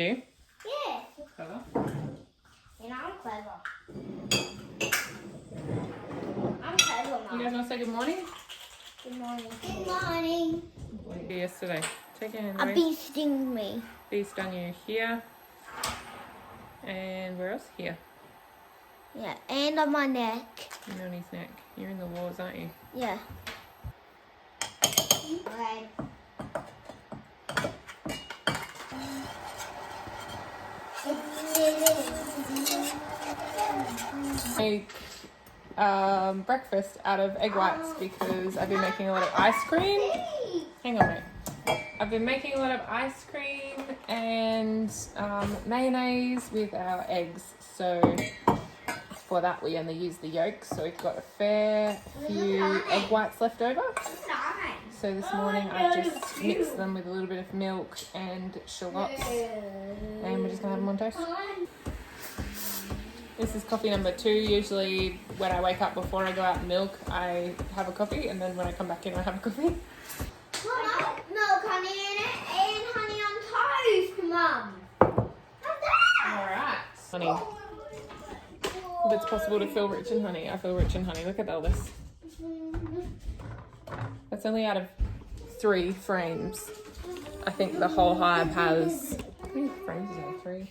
You? Yeah. Clever. And I'm clever. I'm clever, Mum. You guys want to say good morning? Good morning. Good morning. Yesterday. Take your hand A away. bee sting me. Bee stung you here. And where else? Here. Yeah, and on my neck. And on his neck. You're in the wars, aren't you? Yeah. Okay. Make breakfast out of egg whites because I've been making a lot of ice cream. Hang on, mate. I've been making a lot of ice cream and mayonnaise with our eggs. So for that we only use the yolks. So we've got a fair few egg whites left over. So this morning I've just mixed them with a little bit of milk and shallots. And we're just gonna have them on toast. This is coffee number 2. Usually when I wake up before I go out and milk, I have a coffee, and then when I come back in, I have a coffee. Milk, honey, in it, and honey on toast, Mum. Alright. Honey. If it's possible to feel rich in honey, I feel rich in honey. Look at all this. That's only out of 3 frames. I think the whole hive has... How many frames is it? 3,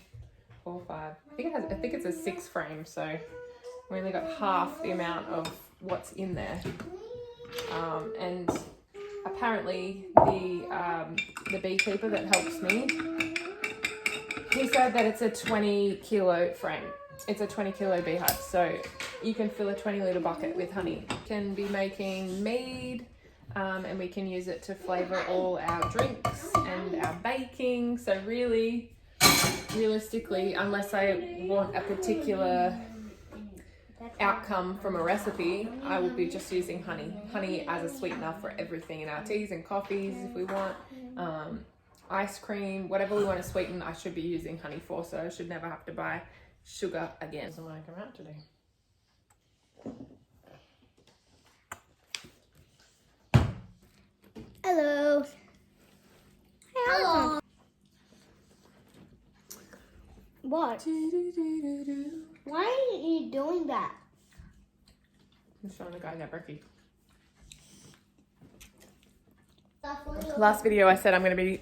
4, 5. I think it's a 6 frame, so we only got half the amount of what's in there. And apparently the beekeeper that helps me, he said that it's a 20 kilo frame. It's a 20 kilo beehive, so you can fill a 20 litre bucket with honey. Can be making mead, and we can use it to flavour all our drinks and our baking. So really, realistically, unless I want a particular outcome from a recipe, I will be just using honey. Honey as a sweetener for everything in our teas and coffees if we want. Ice cream, whatever we want to sweeten, I should be using honey for, so I should never have to buy sugar again. That's what I come out to do. Hello. Hello. What? Why are you doing that? I'm showing the guys our brekkie. Last video I said I'm going to be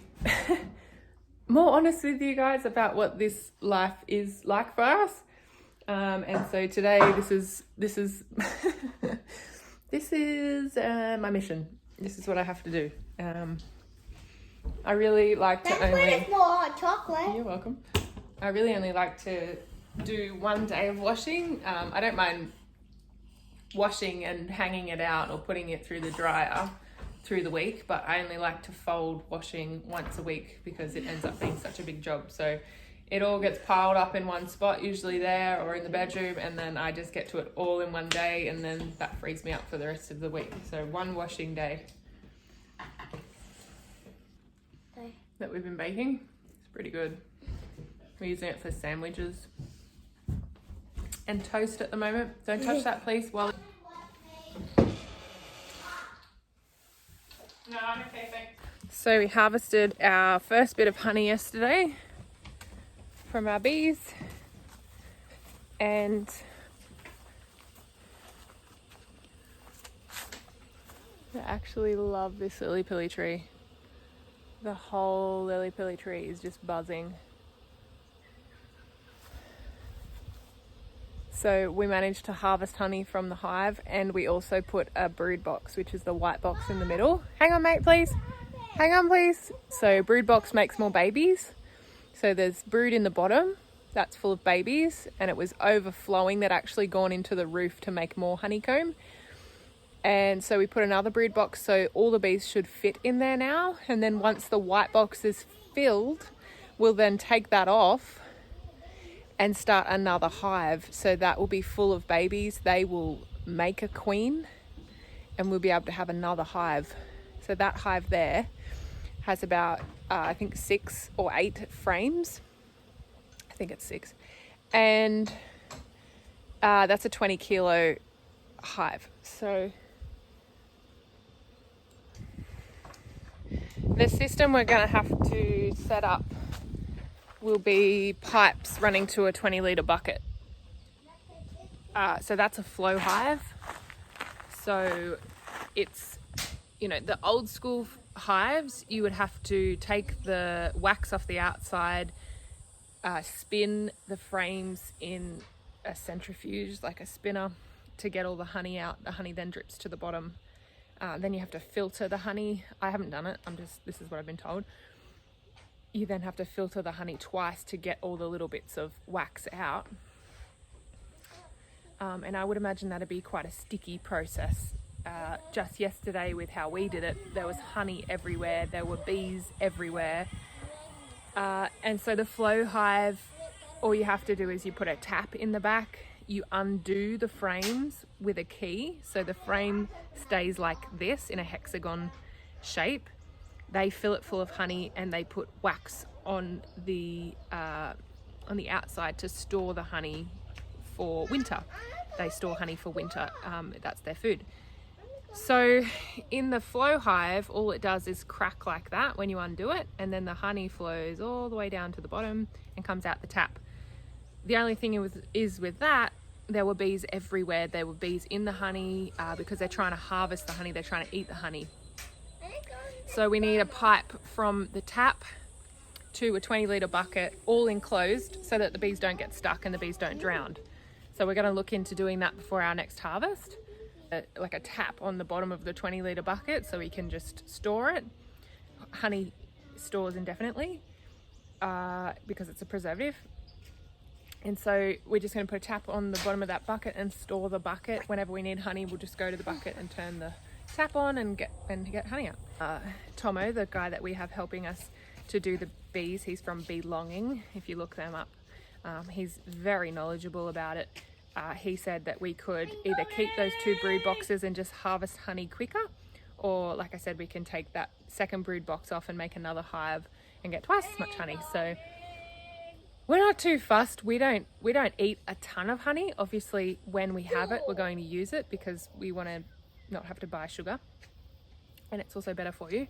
more honest with you guys about what this life is like for us. And so today this is this is my mission. This is what I have to do. I really like to only... more hot chocolate. You're welcome. I really only like to do one day of washing. I don't mind washing and hanging it out or putting it through the dryer through the week, but I only like to fold washing once a week because it ends up being such a big job. So it all gets piled up in one spot, usually there or in the bedroom, and then I just get to it all in one day, and then that frees me up for the rest of the week. So one washing day that we've been baking. It's pretty good. We're using it for sandwiches and toast at the moment. Don't touch that, please. While no, I'm okay, thanks. So we harvested our first bit of honey yesterday from our bees, and I actually love this lily-pilly tree. The whole lily-pilly tree is just buzzing. So we managed to harvest honey from the hive, and we also put a brood box, which is the white box in the middle. Hang on, mate, please. Hang on, please. So brood box makes more babies. So there's brood in the bottom that's full of babies, and it was overflowing. That actually gone into the roof to make more honeycomb. And so we put another brood box, so all the bees should fit in there now. And then once the white box is filled, we'll then take that off and start another hive. So that will be full of babies. They will make a queen, and we'll be able to have another hive. So that hive there has about, I think 6 or 8 frames. I think it's 6. And that's a 20 kilo hive. So the system we're going to have to set up will be pipes running to a 20-litre bucket. So that's a Flow Hive. So it's, you know, the old school hives, you would have to take the wax off the outside, spin the frames in a centrifuge, like a spinner, to get all the honey out. The honey then drips to the bottom. Then you have to filter the honey. I haven't done it, this is what I've been told. You then have to filter the honey twice to get all the little bits of wax out. And I would imagine that'd be quite a sticky process. Just yesterday with how we did it, there was honey everywhere, there were bees everywhere. And so the Flow Hive, all you have to do is you put a tap in the back, you undo the frames with a key, so the frame stays like this in a hexagon shape. They fill it full of honey and they put wax on the outside to store the honey for winter. They store honey for winter, that's their food. So in the Flow Hive, all it does is crack like that when you undo it, and then the honey flows all the way down to the bottom and comes out the tap. The only thing is with that, there were bees everywhere. There were bees in the honey because they're trying to harvest the honey, they're trying to eat the honey. So we need a pipe from the tap to a 20-litre bucket, all enclosed, so that the bees don't get stuck and the bees don't drown. So we're going to look into doing that before our next harvest. Like a tap on the bottom of the 20-litre bucket so we can just store it. Honey stores indefinitely because it's a preservative. And so we're just going to put a tap on the bottom of that bucket and store the bucket. Whenever we need honey, we'll just go to the bucket and turn the tap on and get honey out. Tomo, the guy that we have helping us to do the bees, he's from Belonging, if you look them up. He's very knowledgeable about it. He said that we could either keep those 2 brood boxes and just harvest honey quicker, or like I said, we can take that second brood box off and make another hive and get twice as much honey. So we're not too fussed. We don't eat a ton of honey. Obviously, when we have it, we're going to use it because we want to not have to buy sugar, and it's also better for you.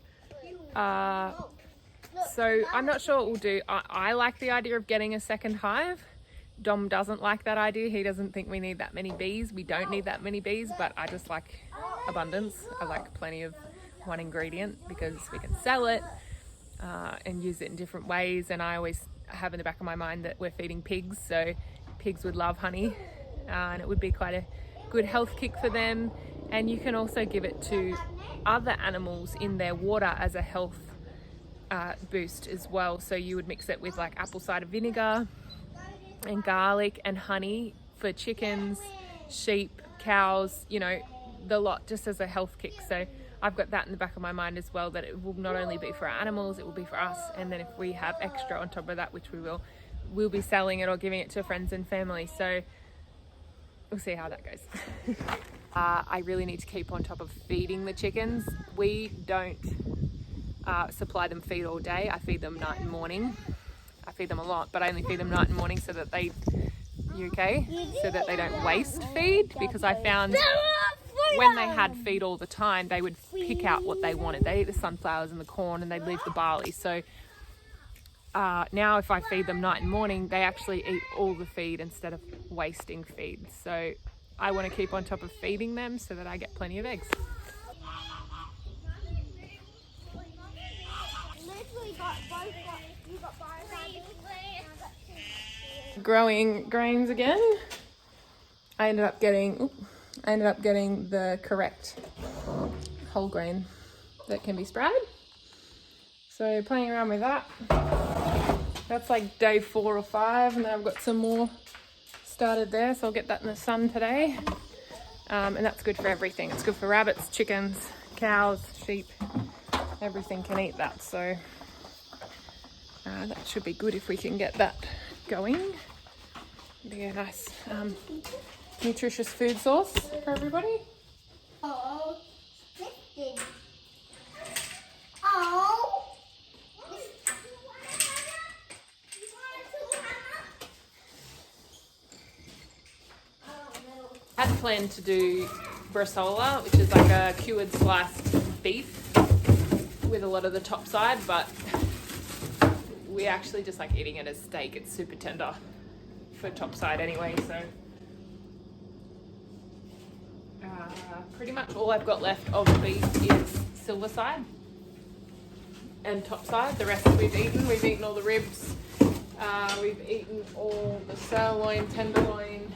So I'm not sure what we'll do. I like the idea of getting a second hive. Dom doesn't like that idea. He doesn't think we need that many bees. We don't need that many bees, but I just like abundance. I like plenty of one ingredient because we can sell it and use it in different ways. And I always have in the back of my mind that we're feeding pigs, so pigs would love honey, and it would be quite a good health kick for them. And you can also give it to other animals in their water as a health boost as well. So you would mix it with like apple cider vinegar and garlic and honey for chickens, sheep, cows, you know, the lot, just as a health kick. So I've got that in the back of my mind as well, that it will not only be for our animals, it will be for us. And then if we have extra on top of that, which we will, we'll be selling it or giving it to friends and family. So we'll see how that goes. I really need to keep on top of feeding the chickens. We don't supply them feed all day. I feed them night and morning. I feed them a lot, but I only feed them night and morning so that they, so that they don't waste feed, because I found when they had feed all the time, they would pick out what they wanted. They eat the sunflowers and the corn and they'd leave the barley. So now if I feed them night and morning, they actually eat all the feed instead of wasting feed. So I want to keep on top of feeding them so that I get plenty of eggs. Growing grains again. I ended up getting the correct whole grain that can be sprouted. So playing around with that. That's like day 4 or 5, and then I've got some more started there, so I'll get that in the sun today. And that's good for everything. It's good for rabbits, chickens, cows, sheep. Everything can eat that, so that should be good if we can get that going. Be a nice nutritious food source for everybody. Oh. I had planned to do bresaola, which is like a cured sliced beef with a lot of the top side, but we actually just like eating it as steak. It's super tender for topside anyway, so pretty much all I've got left of the beef is silver side and topside. The rest we've eaten all the ribs, we've eaten all the sirloin, tenderloin.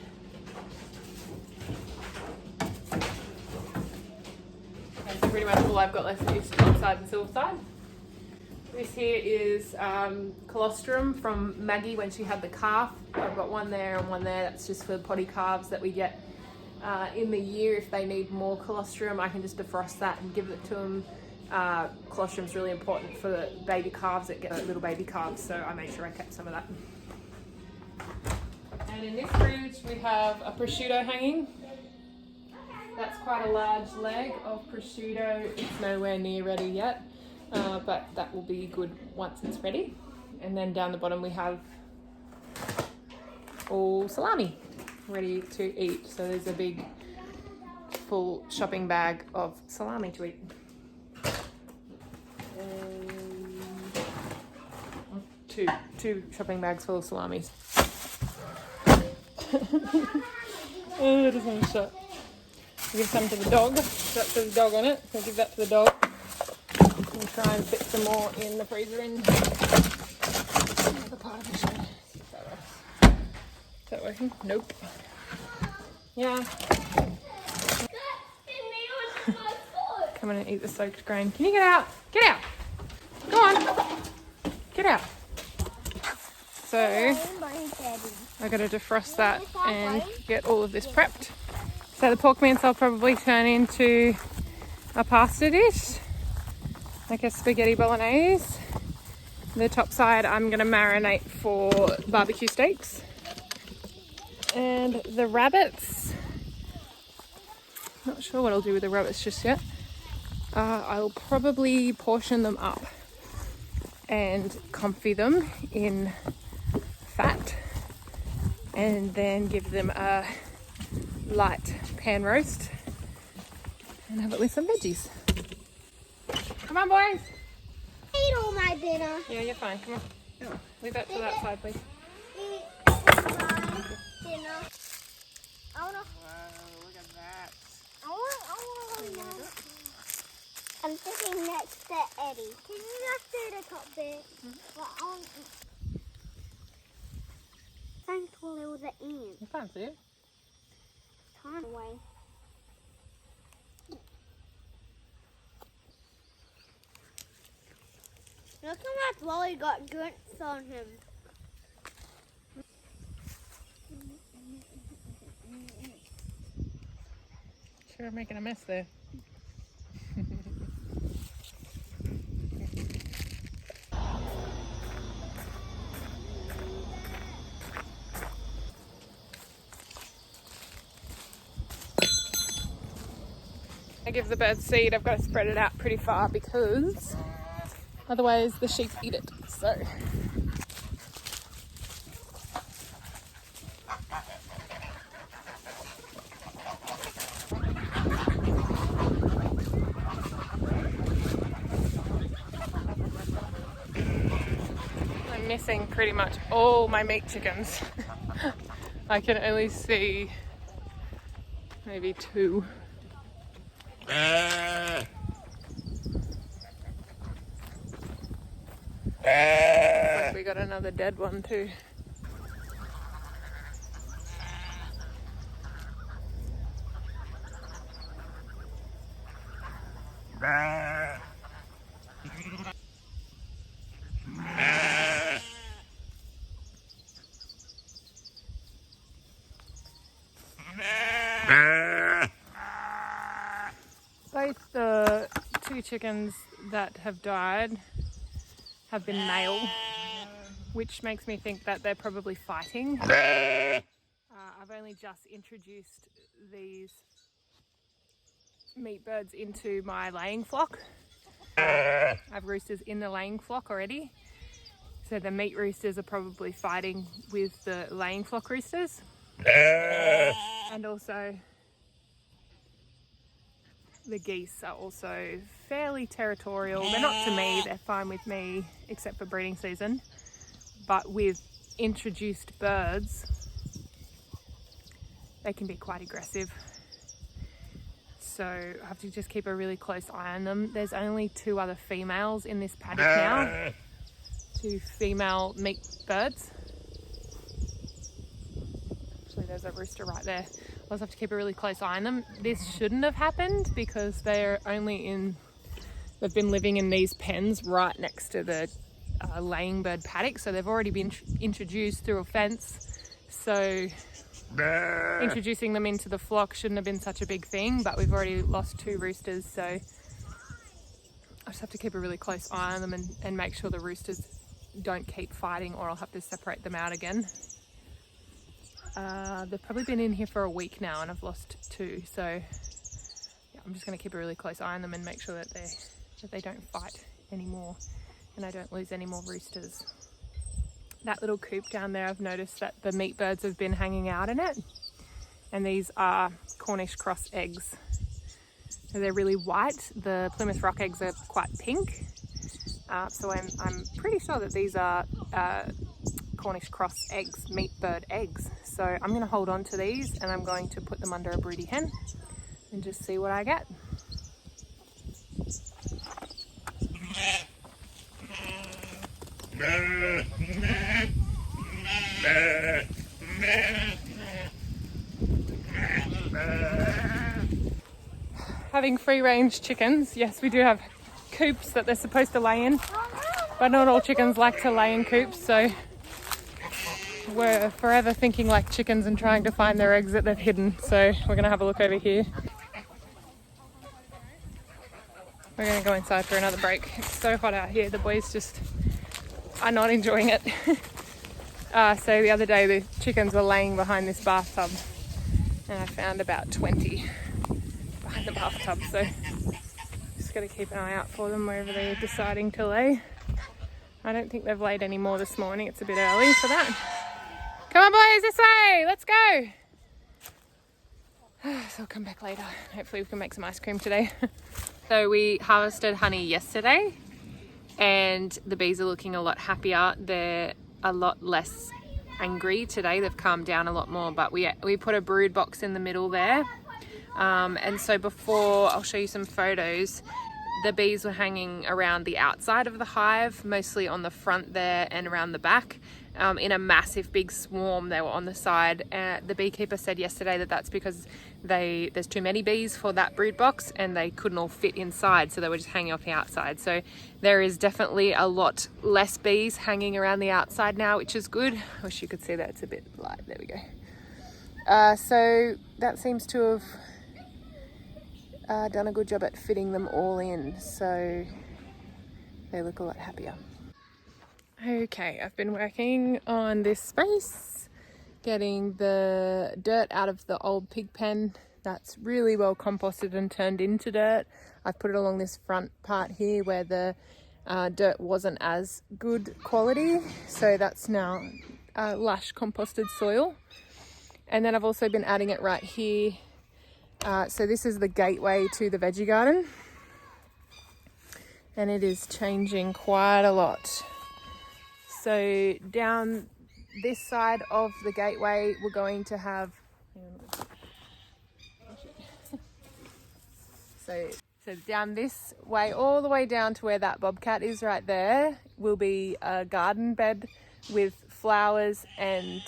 Okay, so pretty much all I've got left is topside and silver side. This here is colostrum from Maggie when she had the calf. I've got one there and one there. That's just for potty calves that we get in the year. If they need more colostrum, I can just defrost that and give it to them. Colostrum's really important for the baby calves that get little baby calves, so I made sure I kept some of that. And in this fridge we have a prosciutto hanging. That's quite a large leg of prosciutto. It's nowhere near ready yet, but that will be good once it's ready. And then down the bottom we have all salami ready to eat. So there's a big full shopping bag of salami to eat. Two shopping bags full of salamis. Oh, it doesn't shut. Give some to the dog. That says dog on it, so give that to the dog. And try and fit some more in the freezer in another part of the shed. Is that working? Nope. Yeah. Come on and eat the soaked grain. Can you get out? Get out! Go on! Get out! So, I gotta defrost that and get all of this prepped. So the pork mince I'll probably turn into a pasta dish, like a spaghetti bolognese. The top side I'm gonna marinate for barbecue steaks. And the rabbits, not sure what I'll do with the rabbits just yet. I'll probably portion them up and confit them in fat and then give them a light pan roast and have it with some veggies. Come on, boys. Eat all my dinner. Yeah, you're fine. Come on. Leave that to that side, please. Eat my dinner. I wanna. Whoa, look at that. I wanna. I'm sitting next to Eddie. Can you just do the top bit? Well, I want. Thanks for all the ants. You can't see it. Time away. Look how much Wally got drinks on him. Sure, I'm making a mess there. I give the birds seed. I've got to spread it out pretty far because otherwise the sheep eat it. So I'm missing pretty much all my meat chickens. I can only see maybe two. Like we got another dead one too. Both the two chickens that have died have been male, which makes me think that they're probably fighting. I've only just introduced these meat birds into my laying flock. I have roosters in the laying flock already, so the meat roosters are probably fighting with the laying flock roosters. And also the geese are also fairly territorial. They're not to me, they're fine with me except for breeding season. but with introduced birds, they can be quite aggressive. So I have to just keep a really close eye on them. There's only 2 other females in this paddock now. 2 female meat birds. Actually, there's a rooster right there. I also have to keep a really close eye on them. This shouldn't have happened because they've been living in these pens right next to the laying bird paddock. So they've already been introduced through a fence. So introducing them into the flock shouldn't have been such a big thing, but we've already lost 2 roosters. So I just have to keep a really close eye on them and make sure the roosters don't keep fighting, or I'll have to separate them out again. They've probably been in here for a week now and I've lost 2. So yeah, I'm just going to keep a really close eye on them and make sure that they don't fight anymore and I don't lose any more roosters. That little coop down there, I've noticed that the meat birds have been hanging out in it, and these are Cornish cross eggs. So they're really white. The Plymouth Rock eggs are quite pink. So I'm pretty sure that these are Cornish cross eggs, meat bird eggs. So I'm going to hold on to these and I'm going to put them under a broody hen and just see what I get. Having free range chickens, yes, we do have coops that they're supposed to lay in, but not all chickens like to lay in coops, so we're forever thinking like chickens and trying to find their eggs that they've hidden. So we're going to have a look over here. We're going to go inside for another break. It's so hot out here, the boys just are not enjoying it. So the other day the chickens were laying behind this bathtub and I found about 20 behind the bathtub, so just got to keep an eye out for them wherever they're deciding to lay. I don't think they've laid any more this morning, it's a bit early for that. Come on boys, this way, let's go. So I'll come back later. Hopefully we can make some ice cream today. So we harvested honey yesterday and the bees are looking a lot happier. They're a lot less angry today. They've calmed down a lot more, but we put a brood box in the middle there. And so before, I'll show you some photos, the bees were hanging around the outside of the hive, mostly on the front there and around the back. In a massive big swarm. They were on the side. The beekeeper said yesterday that that's because there's too many bees for that brood box and they couldn't all fit inside, so they were just hanging off the outside. So there is definitely a lot less bees hanging around the outside now, which is good. I wish you could see that, it's a bit light. There we go. So that seems to have done a good job at fitting them all in, so they look a lot happier. Okay, I've been working on this space, getting the dirt out of the old pig pen. That's really well composted and turned into dirt. I've put it along this front part here where the dirt wasn't as good quality, so that's now lush composted soil. And then I've also been adding it right here. So this is the gateway to the veggie garden, and it is changing quite a lot. So down this side of the gateway, we're going to have, so down this way, all the way down to where that bobcat is right there, will be a garden bed with flowers and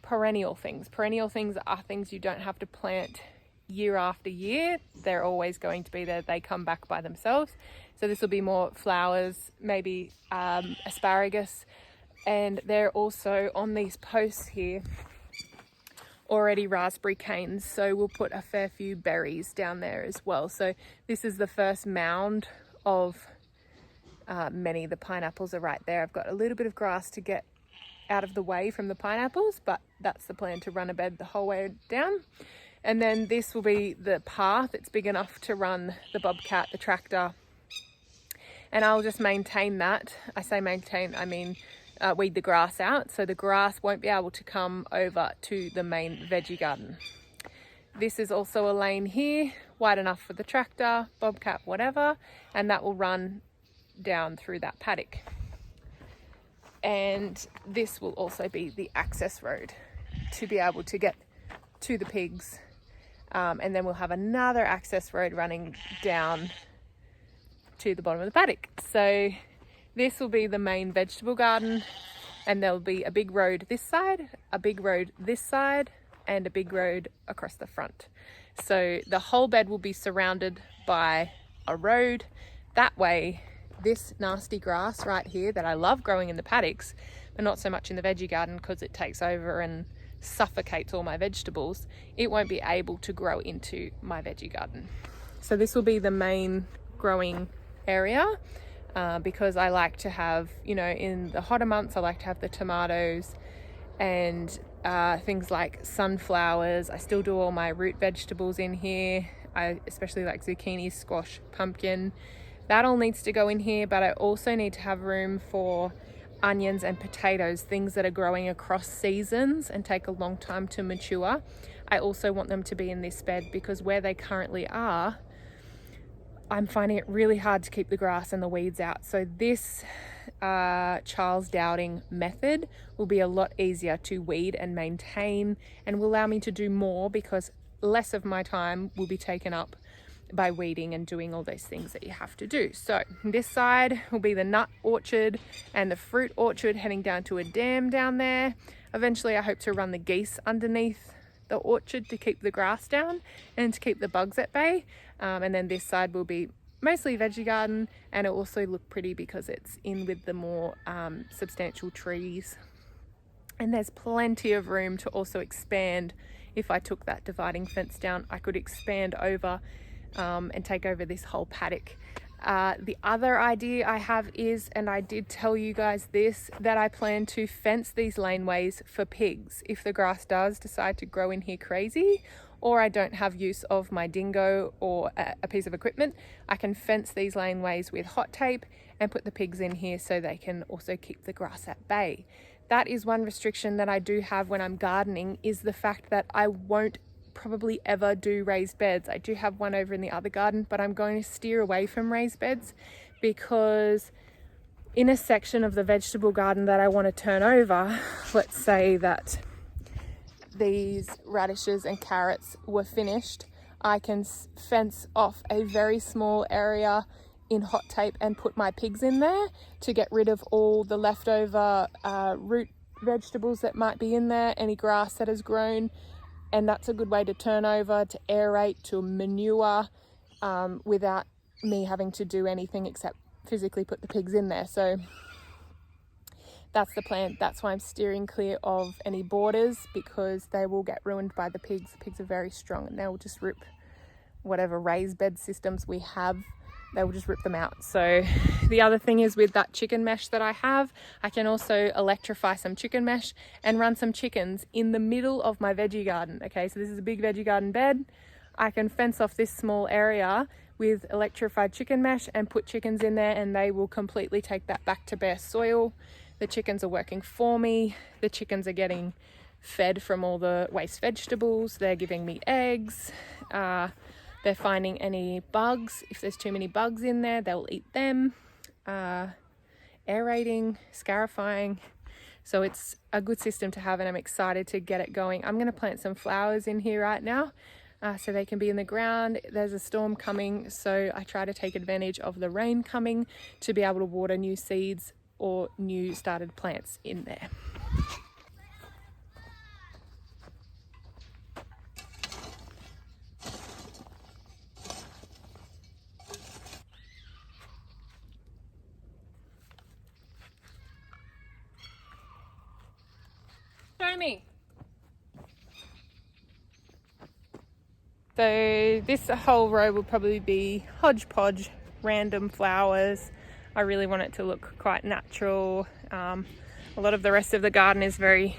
perennial things. Perennial things are things you don't have to plant year after year. They're always going to be there. They come back by themselves. So this will be more flowers, maybe asparagus, and they're also on these posts here already raspberry canes, so we'll put a fair few berries down there as well. So this is the first mound of many. The pineapples are right there. I've got a little bit of grass to get out of the way from the pineapples, but that's the plan, to run a bed the whole way down. And then this will be the path. It's big enough to run the bobcat, the tractor, and I'll just maintain that. I say maintain, I mean weed the grass out, so the grass won't be able to come over to the main veggie garden. This is also a lane here, wide enough for the tractor, bobcat, whatever, and that will run down through that paddock. and this will also be the access road to be able to get to the pigs. And then we'll have another access road running down to the bottom of the paddock. So this will be the main vegetable garden, and there'll be a big road this side, a big road this side, and a big road across the front. So the whole bed will be surrounded by a road. That way, this nasty grass right here that I love growing in the paddocks, but not so much in the veggie garden because it takes over and suffocates all my vegetables, it won't be able to grow into my veggie garden. So this will be the main growing area, because I like to have, you know, in the hotter months I like to have the tomatoes and things like sunflowers. I still do all my root vegetables in here. I especially like zucchini, squash, pumpkin. That all needs to go in here, but I also need to have room for onions and potatoes, things that are growing across seasons and take a long time to mature. I also want them to be in this bed because where they currently are, I'm finding it really hard to keep the grass and the weeds out. So this Charles Dowding method will be a lot easier to weed and maintain, and will allow me to do more because less of my time will be taken up by weeding and doing all those things that you have to do. So this side will be the nut orchard and the fruit orchard heading down to a dam down there. Eventually I hope to run the geese underneath the orchard to keep the grass down and to keep the bugs at bay. And then this side will be mostly veggie garden, and it will also look pretty because it's in with the more substantial trees. And there's plenty of room to also expand. If I took that dividing fence down, I could expand over and take over this whole paddock. The other idea I have is, and I did tell you guys this, that I plan to fence these laneways for pigs. If the grass does decide to grow in here crazy, or I don't have use of my dingo or a piece of equipment, I can fence these laneways with hot tape and put the pigs in here so they can also keep the grass at bay. That is one restriction that I do have when I'm gardening, is the fact that I won't probably ever do raised beds. I do have one over in the other garden, but I'm going to steer away from raised beds because in a section of the vegetable garden that I want to turn over, let's say that these radishes and carrots were finished, I can fence off a very small area in hot tape and put my pigs in there to get rid of all the leftover root vegetables that might be in there, any grass that has grown. And that's a good way to turn over, to aerate, to manure, without me having to do anything except physically put the pigs in there. So that's the plan. That's why I'm steering clear of any borders, because they will get ruined by the pigs. The pigs are very strong and they will just rip whatever raised bed systems we have. They will just rip them out. So the other thing is, with that chicken mesh that I have, I can also electrify some chicken mesh and run some chickens in the middle of my veggie garden. Okay, so this is a big veggie garden bed. I can fence off this small area with electrified chicken mesh and put chickens in there, and they will completely take that back to bare soil. The chickens are working for me. The chickens are getting fed from all the waste vegetables. They're giving me eggs. They're finding any bugs. If there's too many bugs in there, they'll eat them. Aerating, scarifying. So it's a good system to have, and I'm excited to get it going. I'm going to plant some flowers in here right now so they can be in the ground. There's a storm coming, so I try to take advantage of the rain coming to be able to water new seeds or new started plants in there. Show me. So this whole row will probably be hodgepodge, random flowers. I really want it to look quite natural. A lot of the rest of the garden is very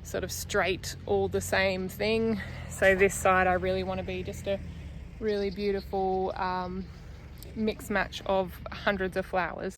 sort of straight, all the same thing. So this side I really want to be just a really beautiful mix match of hundreds of flowers.